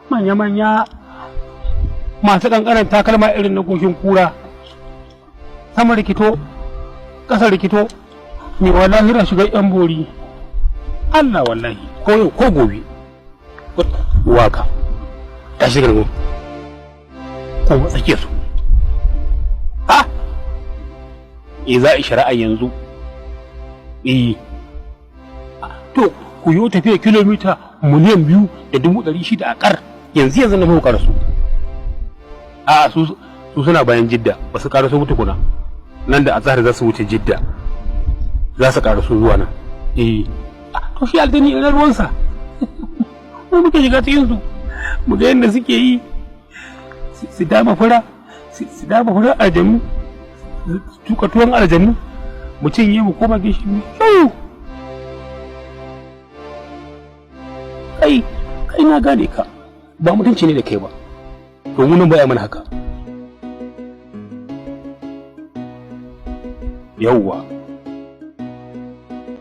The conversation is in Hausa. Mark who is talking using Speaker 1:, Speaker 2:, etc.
Speaker 1: manya-manya masu ƙanƙanan takalma irin na goshin kura, sama rikito ƙasa rikito mai wallahi ra shiga yan bori. Allah wallahi ko yau ko gobe waka ta shiga mu ko tsake su ha za a shari'a yanzu to ku yi tafiya kilomita miliyan 2,600 a ƙar yanzu na muka karasu. A su suna bayan Jidda ba su karasu mutu kuna nan da azhar za su wuce Jidda za su karasu zuwa nan. To shi aljani ina ruwansa mu muke shiga cikin su mu ga yadda suke yi su dama fura aljanu tuka tuwon aljanu mu cinye mu koma gishi mu kai na gane ka ba mutunci ne da kai ba to mu nan baya mana haka yawwa